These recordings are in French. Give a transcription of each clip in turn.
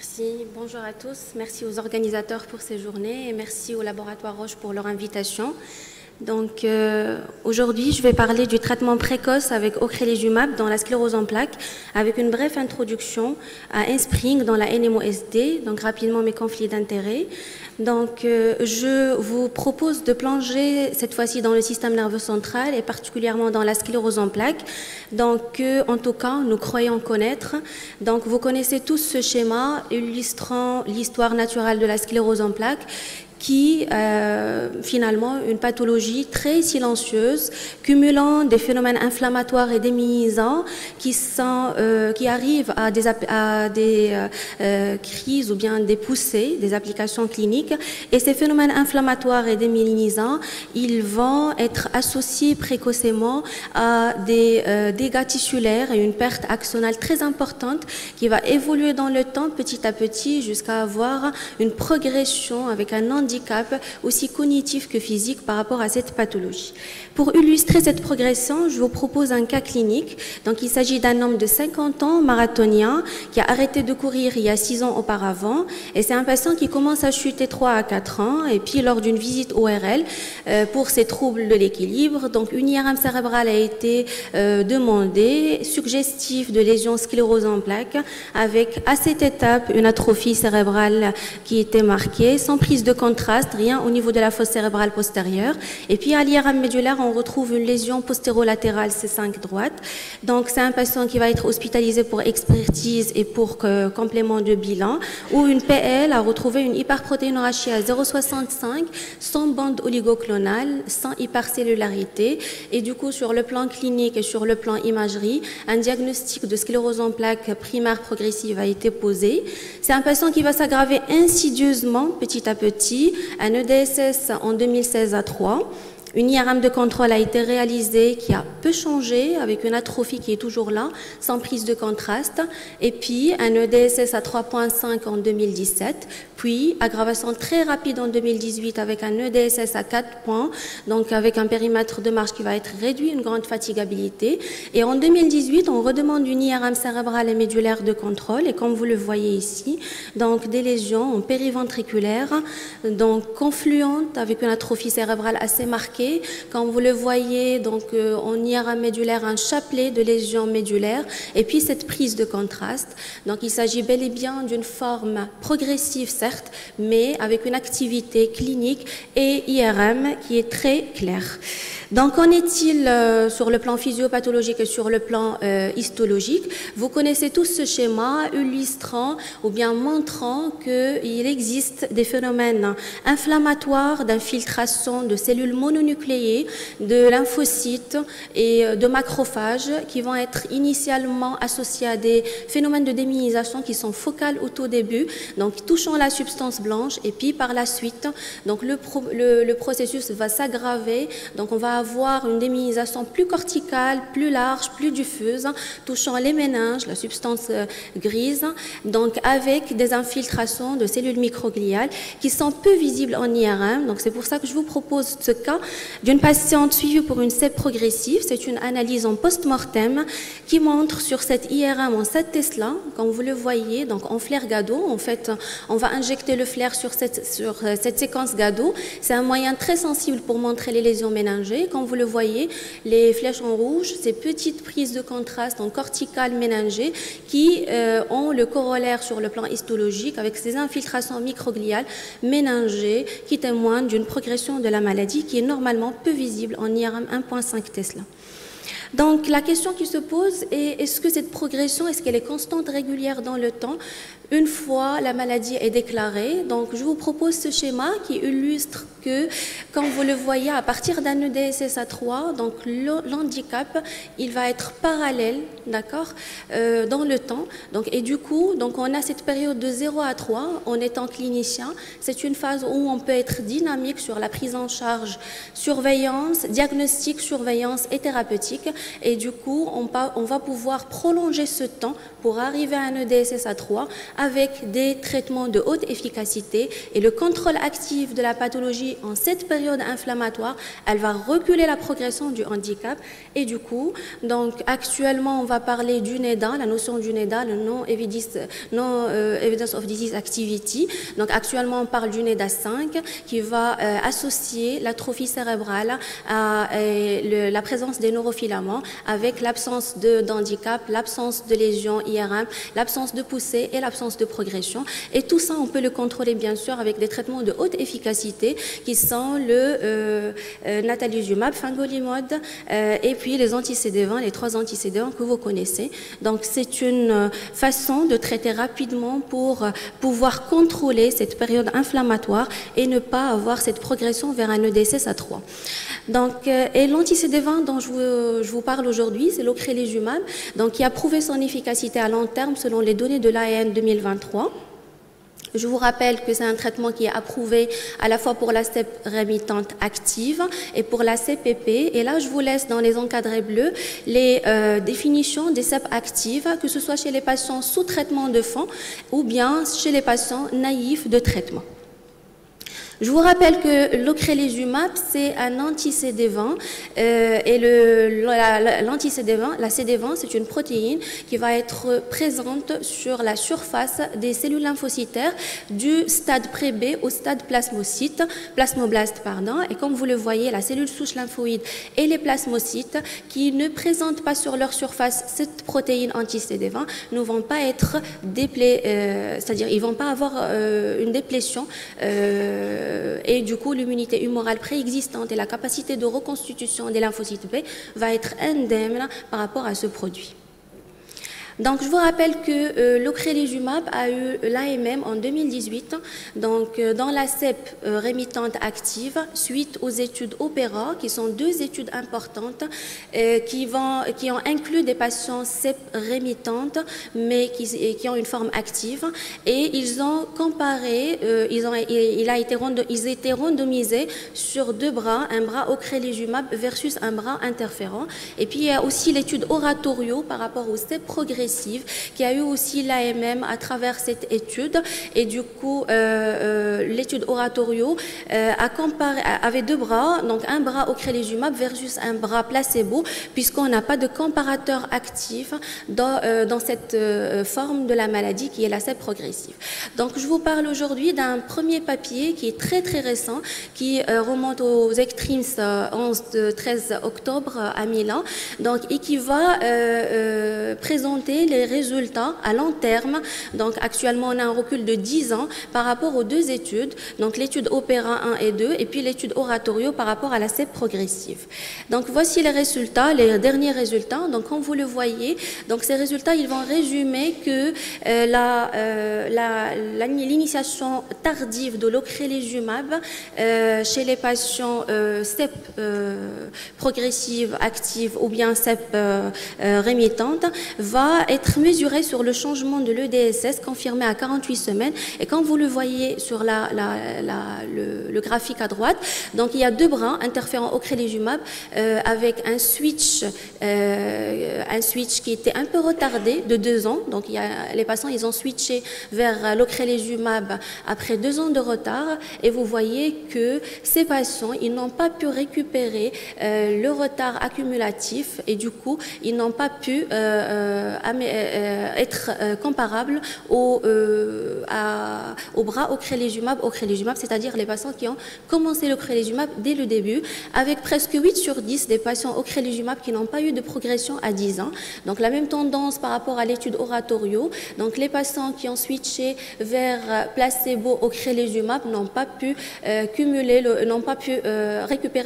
Merci, bonjour à tous. Merci aux organisateurs pour ces journées et merci au laboratoire Roche pour leur invitation. Donc aujourd'hui, je vais parler du traitement précoce avec ocrelizumab dans la sclérose en plaques, avec une brève introduction à Inspring dans la NMOSD, donc rapidement mes conflits d'intérêts. Donc je vous propose de plonger cette fois-ci dans le système nerveux central et particulièrement dans la sclérose en plaques. Donc en tout cas, nous croyons connaître. Donc vous connaissez tous ce schéma illustrant l'histoire naturelle de la sclérose en plaques, qui finalement une pathologie très silencieuse, cumulant des phénomènes inflammatoires et démininisants qui arrivent à des crises ou bien des poussées, des applications cliniques. Et ces phénomènes inflammatoires et démininisants, ils vont être associés précocement à des dégâts tissulaires et une perte axonale très importante qui va évoluer dans le temps petit à petit jusqu'à avoir une progression avec un handicap aussi cognitif que physique par rapport à cette pathologie. Pour illustrer cette progression, je vous propose un cas clinique. Donc, il s'agit d'un homme de 50 ans, marathonien, qui a arrêté de courir il y a 6 ans auparavant. Et c'est un patient qui commence à chuter 3 à 4 ans. Et puis, lors d'une visite ORL pour ses troubles de l'équilibre, donc une IRM cérébrale a été demandée, suggestif de lésions sclérose en plaques, avec à cette étape une atrophie cérébrale qui était marquée, sans prise de contraste, rien au niveau de la fosse cérébrale postérieure. Et puis à l'IRM médulaire, on retrouve une lésion postérolatérale C5 droite. Donc c'est un patient qui va être hospitalisé pour expertise et pour complément de bilan, où une PL a retrouvé une hyperprotéinorachie à 0,65, sans bande oligoclonale, sans hypercellularité. Et du coup, sur le plan clinique et sur le plan imagerie, un diagnostic de sclérose en plaques primaire progressive a été posé. C'est un patient qui va s'aggraver insidieusement, petit à petit, un EDSS en 2016 à 3. Une IRM de contrôle a été réalisée qui a peu changé, avec une atrophie qui est toujours là, sans prise de contraste. Et puis, un EDSS à 3,5 en 2017. Puis, aggravation très rapide en 2018 avec un EDSS à 4 points, donc avec un périmètre de marche qui va être réduit, une grande fatigabilité. Et en 2018, on redemande une IRM cérébrale et médulaire de contrôle. Et comme vous le voyez ici, donc des lésions en périventriculaire, donc confluentes avec une atrophie cérébrale assez marquée. Comme vous le voyez, donc en IRM médulaire, un chapelet de lésions médulaires et puis cette prise de contraste. Donc il s'agit bel et bien d'une forme progressive, certes, mais avec une activité clinique et IRM qui est très claire. Donc, qu'en est-il sur le plan physiopathologique et sur le plan histologique? Vous connaissez tous ce schéma illustrant ou bien montrant qu'il existe des phénomènes inflammatoires d'infiltration de cellules mononucléées, de lymphocytes et de macrophages qui vont être initialement associés à des phénomènes de démyélisation qui sont focales au tout début, donc touchant la substance blanche, et puis par la suite, donc le processus va s'aggraver, donc on va avoir une démyélisation plus corticale, plus large, plus diffuse, touchant les méninges, la substance grise, donc avec des infiltrations de cellules microgliales qui sont peu visibles en IRM. Donc c'est pour ça que je vous propose ce cas d'une patiente suivie pour une CEP progressive. C'est une analyse en post-mortem qui montre sur cette IRM en 7 Tesla, comme vous le voyez, donc en flair Gado. En fait, on va injecter le flair sur cette séquence Gado. C'est un moyen très sensible pour montrer les lésions méningées. Comme vous le voyez, les flèches en rouge, ces petites prises de contraste en corticale méningée qui ont le corollaire sur le plan histologique avec ces infiltrations microgliales méningées qui témoignent d'une progression de la maladie qui est normalement peu visible en IRM 1.5 Tesla. Donc la question qui se pose est, est-ce que cette progression, est-ce qu'elle est constante, régulière dans le temps une fois la maladie est déclarée? Donc je vous propose ce schéma qui illustre que, comme vous le voyez, à partir d'un EDSS à 3, donc l'handicap, il va être parallèle, d'accord, dans le temps. Donc, et du coup, donc on a cette période de 0 à 3 en étant clinicien. C'est une phase où on peut être dynamique sur la prise en charge, surveillance, diagnostic, surveillance et thérapeutique. et du coup, on va pouvoir prolonger ce temps pour arriver à un EDSS-A3 avec des traitements de haute efficacité et le contrôle actif de la pathologie en cette période inflammatoire, elle va reculer la progression du handicap et du coup, donc actuellement, on va parler du NEDA, la notion du NEDA, le Non-Evidence of Disease Activity. Donc actuellement, on parle du NEDA 5 qui va associer l'atrophie cérébrale à la présence des neurofilaments avec l'absence d'handicap, l'absence de lésions IRM, l'absence de poussée et l'absence de progression. Et tout ça, on peut le contrôler bien sûr avec des traitements de haute efficacité qui sont le natalizumab, fingolimod et puis les anti-CD20, les 3 anti-CD20 que vous connaissez. Donc c'est une façon de traiter rapidement pour pouvoir contrôler cette période inflammatoire et ne pas avoir cette progression vers un EDSS-A3. Donc, et l'anti-CD20 dont je vous parle aujourd'hui, c'est l'ocrelizumab, donc qui a prouvé son efficacité à long terme selon les données de l'AEN 2023. Je vous rappelle que c'est un traitement qui est approuvé à la fois pour la CEP rémitante active et pour la CPP. Et là, je vous laisse dans les encadrés bleus les définitions des CEP actives, que ce soit chez les patients sous traitement de fond ou bien chez les patients naïfs de traitement. Je vous rappelle que l'ocrelizumab, c'est un anti-CD20 et l'anti-CD20, la CD20, c'est une protéine qui va être présente sur la surface des cellules lymphocytaires du stade pré-B au stade plasmoblaste, pardon. Et comme vous le voyez, la cellule souche lymphoïde et les plasmocytes qui ne présentent pas sur leur surface cette protéine anti-CD20 ne vont pas être c'est-à-dire ils vont pas avoir une déplétion et du coup l'immunité humorale préexistante et la capacité de reconstitution des lymphocytes B va être indemne par rapport à ce produit. Donc, je vous rappelle que l'ocrelizumab a eu l'AMM en 2018, donc dans la CEP rémitante active, suite aux études OPERA, qui sont 2 études importantes qui ont inclus des patients CEP rémitantes, mais qui ont une forme active, et ils ont comparé, ils étaient randomisés sur 2 bras, un bras ocrelizumab versus un bras interférent, et puis il y a aussi l'étude Oratorio par rapport au CEP progressif, qui a eu aussi l'AMM à travers cette étude. Et du coup, l'étude Oratorio avait 2 bras, donc un bras ocrelizumab versus un bras placebo, puisqu'on n'a pas de comparateur actif dans cette forme de la maladie qui est la CEP progressive. Donc, je vous parle aujourd'hui d'un premier papier qui est très très récent, qui remonte aux ECTRIMS 11-13 octobre à Milan, donc, et qui va présenter les résultats à long terme. Donc actuellement on a un recul de 10 ans par rapport aux 2 études, donc l'étude OPERA 1 et 2 et puis l'étude Oratorio par rapport à la CEP progressive. Donc voici les résultats, les derniers résultats. Donc comme vous le voyez, donc ces résultats ils vont résumer que l'initiation tardive de l'ocrelizumab chez les patients CEP progressive active ou bien CEP rémitante va être mesuré sur le changement de l'EDSS confirmé à 48 semaines. Et comme vous le voyez sur le graphique à droite, donc il y a 2 bras interférents ocrelizumab avec un switch qui était un peu retardé de 2 ans. Donc les patients ils ont switché vers l'ocrelizumab après 2 ans de retard. Et vous voyez que ces patients ils n'ont pas pu récupérer le retard accumulatif et du coup ils n'ont pas pu être comparable au bras ocrelizumab, c'est-à-dire les patients qui ont commencé l'ocrelizumab dès le début, avec presque 8 sur 10 des patients ocrelizumab qui n'ont pas eu de progression à 10 ans. Donc la même tendance par rapport à l'étude Oratorio. Donc les patients qui ont switché vers placebo ocrelizumab n'ont pas pu récupérer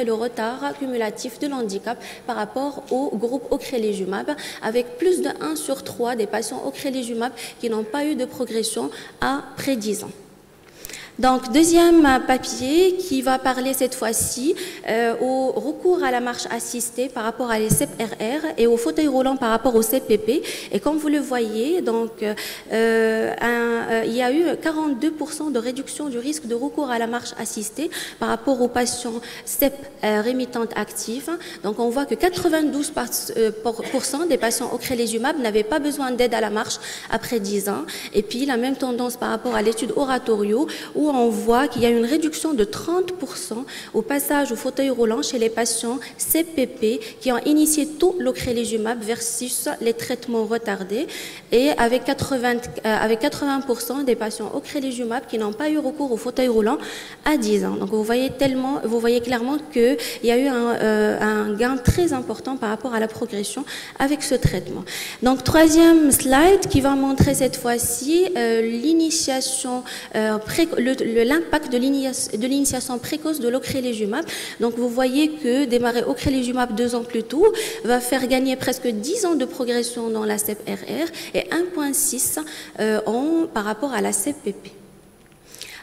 le retard cumulatif de l'handicap par rapport au groupe ocrelizumab, avec plus de 1 sur 3 des patients ocrelizumab qui n'ont pas eu de progression après 10 ans. Donc, deuxième papier qui va parler cette fois-ci au recours à la marche assistée par rapport à les CEP-RR et au fauteuil roulant par rapport au CPP. Et comme vous le voyez, donc, il y a eu 42% de réduction du risque de recours à la marche assistée par rapport aux patients CEP rémittentes actives. Donc, on voit que 92% des patients ocrelizumab n'avaient pas besoin d'aide à la marche après 10 ans. Et puis, la même tendance par rapport à l'étude Oratorio, où on voit qu'il y a une réduction de 30% au passage au fauteuil roulant chez les patients CPP qui ont initié tout l'ocrelizumab versus les traitements retardés, et avec 80% des patients ocrelizumab qui n'ont pas eu recours au fauteuil roulant à 10 ans. Donc vous voyez clairement qu'il y a eu un gain très important par rapport à la progression avec ce traitement. Donc troisième slide qui va montrer cette fois-ci l'initiation l'impact de l'initiation précoce de l'ocrelizumab. Donc vous voyez que démarrer ocrelizumab 2 ans plus tôt va faire gagner presque 10 ans de progression dans la CEP-RR et 1,6 par rapport à la CEP-PP.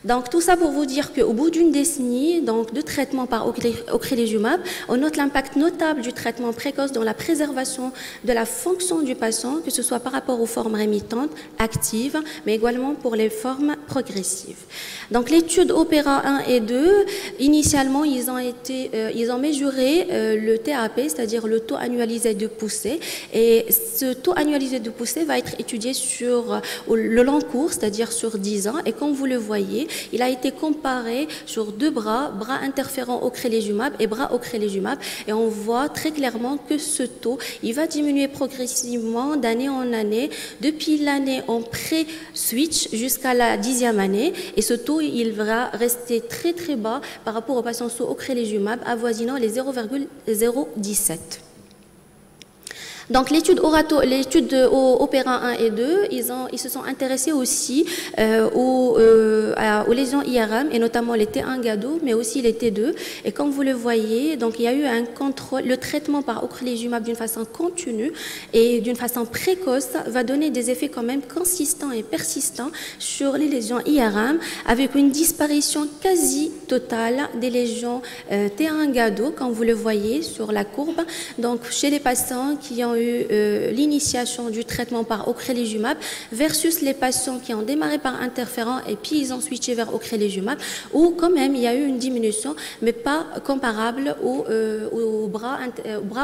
Donc tout ça pour vous dire qu'au bout d'une décennie donc, de traitement par ocrelizumab, on note l'impact notable du traitement précoce dans la préservation de la fonction du patient, que ce soit par rapport aux formes rémittantes, actives, mais également pour les formes progressives. Donc l'étude Opéra 1 et 2, initialement ils ont mesuré le TAP, c'est-à-dire le taux annualisé de poussée, et ce taux annualisé de poussée va être étudié sur le long cours, c'est-à-dire sur 10 ans, et comme vous le voyez, il a été comparé sur 2 bras interférents ocrelizumab et bras ocrelizumab, et on voit très clairement que ce taux, il va diminuer progressivement d'année en année, depuis l'année en pré-switch jusqu'à la 10e année, et ce taux, il va rester très très bas par rapport aux patients sous ocrelizumab, avoisinant les 0,017. Donc l'étude Opéra 1 et 2, ils se sont intéressés aussi aux lésions IRM, et notamment les T1 GADO, mais aussi les T2. Et comme vous le voyez, donc il y a eu un contrôle, le traitement par ocrelizumab d'une façon continue et d'une façon précoce va donner des effets quand même consistants et persistants sur les lésions IRM, avec une disparition quasi totale des lésions T1 GADO, comme vous le voyez sur la courbe. Donc chez les patients qui ont eu l'initiation du traitement par ocrelizumab versus les patients qui ont démarré par interférent et puis ils ont switché vers ocrelizumab, où quand même il y a eu une diminution, mais pas comparable au bras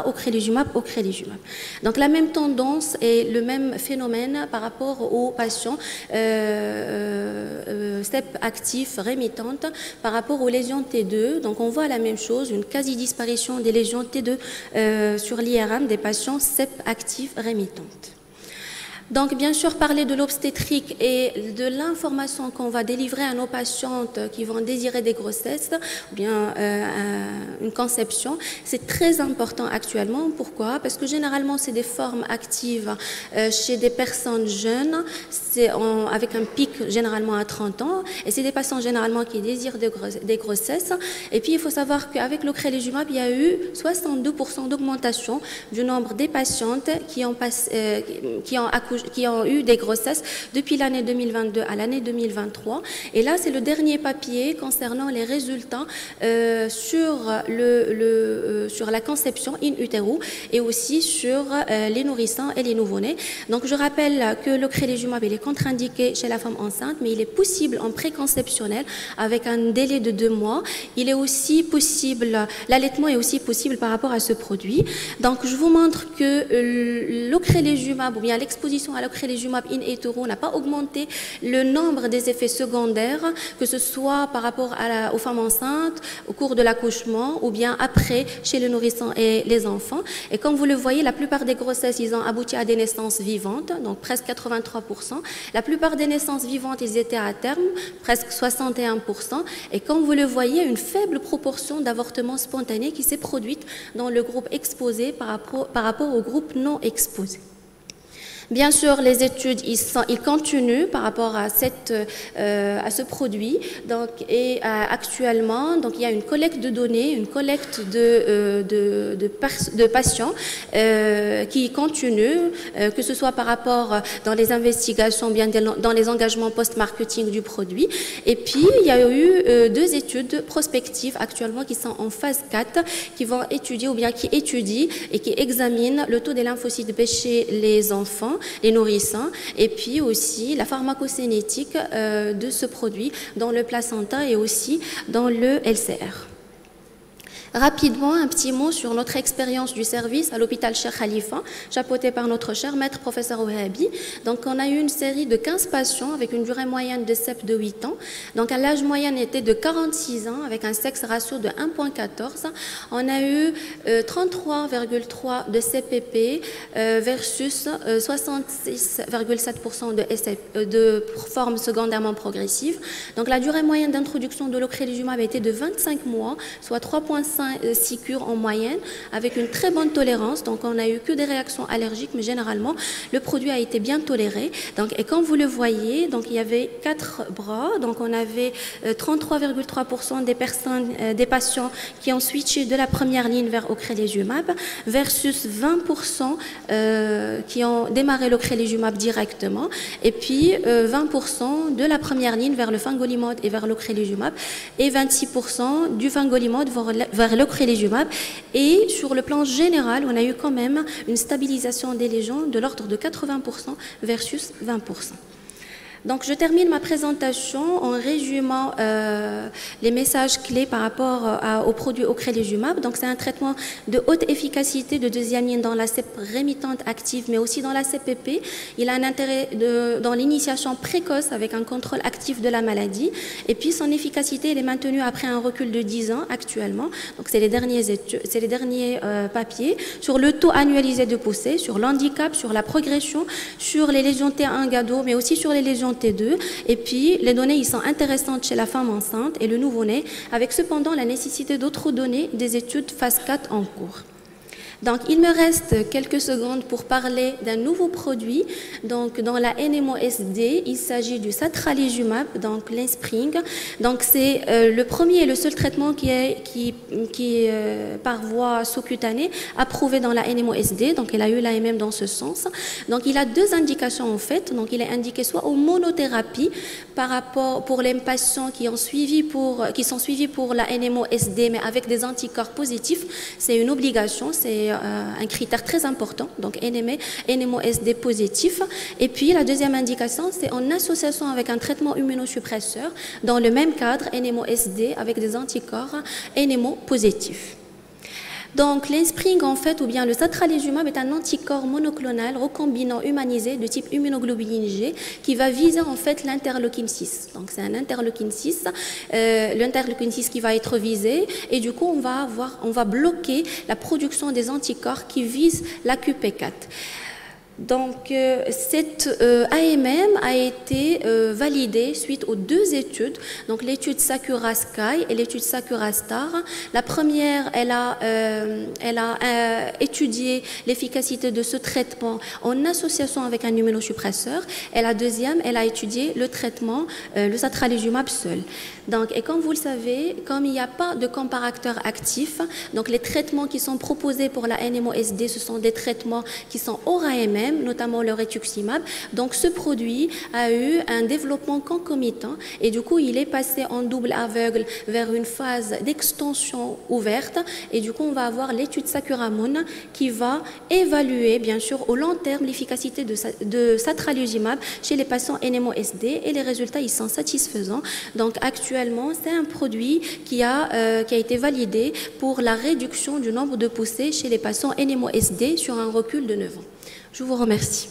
ocrelizumab. Donc la même tendance et le même phénomène par rapport aux patients CEP actifs rémittantes par rapport aux lésions T2. Donc on voit la même chose, une quasi-disparition des lésions T2 sur l'IRM des patients CEP actifs rémittantes. Donc, bien sûr, parler de l'obstétrique et de l'information qu'on va délivrer à nos patientes qui vont désirer des grossesses ou bien une conception, c'est très important actuellement. Pourquoi? Parce que généralement, c'est des formes actives chez des personnes jeunes, avec un pic généralement à 30 ans, et c'est des patients généralement qui désirent des grossesses. Et puis, il faut savoir qu'avec l'ocrelizumab, il y a eu 62% d'augmentation du nombre des patientes qui ont eu des grossesses depuis l'année 2022 à l'année 2023. Et là, c'est le dernier papier concernant les résultats sur la conception in utero et aussi sur les nourrissons et les nouveau-nés. Donc, je rappelle que l'ocrelizumab, il est contre-indiqué chez la femme enceinte, mais il est possible en préconceptionnel avec un délai de 2 mois. Il est aussi possible, l'allaitement est aussi possible par rapport à ce produit. Donc, je vous montre que l'ocrelizumab ou bien l'exposition à l'ocrelizumab in utero n'a pas augmenté le nombre des effets secondaires, que ce soit par rapport aux femmes enceintes, au cours de l'accouchement ou bien après chez les nourrissons et les enfants. Et comme vous le voyez, la plupart des grossesses, ils ont abouti à des naissances vivantes, donc presque 83%. La plupart des naissances vivantes, ils étaient à terme, presque 61%. Et comme vous le voyez, une faible proportion d'avortements spontanés qui s'est produite dans le groupe exposé par rapport au groupe non exposé. Bien sûr, les études, ils continuent par rapport à ce produit. Donc, actuellement, donc, il y a une collecte de données, une collecte de patients qui continue, que ce soit par rapport dans les investigations, bien dans les engagements post-marketing du produit. Et puis, il y a eu 2 études prospectives actuellement qui sont en phase 4, qui vont étudier ou bien qui étudient et qui examinent le taux des lymphocytes B chez les enfants, les nourrissons, et puis aussi la pharmacocinétique de ce produit dans le placenta et aussi dans le LCR. Rapidement, un petit mot sur notre expérience du service à l'hôpital Cheikh Khalifa, chapeauté par notre cher maître professeur Ouhabi. Donc, on a eu une série de 15 patients avec une durée moyenne de CEP de 8 ans. Donc, l'âge moyen était de 46 ans avec un sexe ratio de 1,14. On a eu 33,3 de CPP versus 66,7% de forme secondairement progressive. Donc, la durée moyenne d'introduction de l'ocrelizumab était de 25 mois, soit 3,6 cures en moyenne, avec une très bonne tolérance. Donc, on n'a eu que des réactions allergiques, mais généralement, le produit a été bien toléré. Donc, et comme vous le voyez, donc, il y avait 4 bras. Donc, on avait 33,3% des patients qui ont switché de la première ligne vers ocrelizumab versus 20% qui ont démarré l'ocrelizumab directement. Et puis, 20% de la première ligne vers le fingolimod et vers l'ocrelizumab et 26% du fingolimod vers l'ocrelizumab. Et sur le plan général, on a eu quand même une stabilisation des lésions de l'ordre de 80% versus 20%. Donc, je termine ma présentation en résumant les messages clés par rapport au produit ocrelizumab. Donc, c'est un traitement de haute efficacité de deuxième ligne dans la CEP rémitante active, mais aussi dans la CPP. Il a un intérêt dans l'initiation précoce avec un contrôle actif de la maladie. Et puis, son efficacité, elle est maintenue après un recul de 10 ans actuellement. Donc, c'est les derniers papiers sur le taux annualisé de poussée, sur l'handicap, sur la progression, sur les lésions T1 GADO, mais aussi sur les lésions T2. Et puis, les données, ils sont intéressantes chez la femme enceinte et le nouveau-né, avec cependant la nécessité d'autres données des études phase 4 en cours. Donc, il me reste quelques secondes pour parler d'un nouveau produit. Donc, dans la NMOSD, il s'agit du satralizumab, donc l'Enspryng. Donc, c'est le premier et le seul traitement qui est par voie sous-cutanée approuvé dans la NMOSD. Donc, il a eu l'AMM dans ce sens. Donc, il a 2 indications en fait. Donc, il est indiqué soit aux monothérapie par rapport pour les patients qui sont suivis pour la NMOSD, mais avec des anticorps positifs. C'est une obligation, c'est un critère très important, donc NMOSD positif. Et puis la deuxième indication, c'est en association avec un traitement immunosuppresseur dans le même cadre, NMOSD avec des anticorps NMO positifs. Donc, l'Enspryng, en fait, ou bien le satralizumab est un anticorps monoclonal recombinant humanisé de type immunoglobuline G qui va viser, en fait, l'interleukine 6. Donc, c'est un interleukine 6, l'interleukine 6 qui va être visé et du coup, on va bloquer la production des anticorps qui visent la QP4. Donc, cette AMM a été validée suite aux 2 études, donc l'étude Sakura Sky et l'étude Sakura Star. La première, elle a étudié l'efficacité de ce traitement en association avec un immunosuppresseur. Et la deuxième, elle a étudié le traitement, le satralizumab seul. Donc, et comme vous le savez, comme il n'y a pas de comparateur actif, donc les traitements qui sont proposés pour la NMOSD, ce sont des traitements qui sont hors AMM, notamment le rituximab. Donc, ce produit a eu un développement concomitant et du coup, il est passé en double aveugle vers une phase d'extension ouverte. Et du coup, on va avoir l'étude Sakura Moon qui va évaluer, bien sûr, au long terme, l'efficacité de satralizumab chez les patients NMOSD et les résultats, ils sont satisfaisants. Donc, actuellement, c'est un produit qui a été validé pour la réduction du nombre de poussées chez les patients NMOSD sur un recul de 9 ans. Je vous remercie.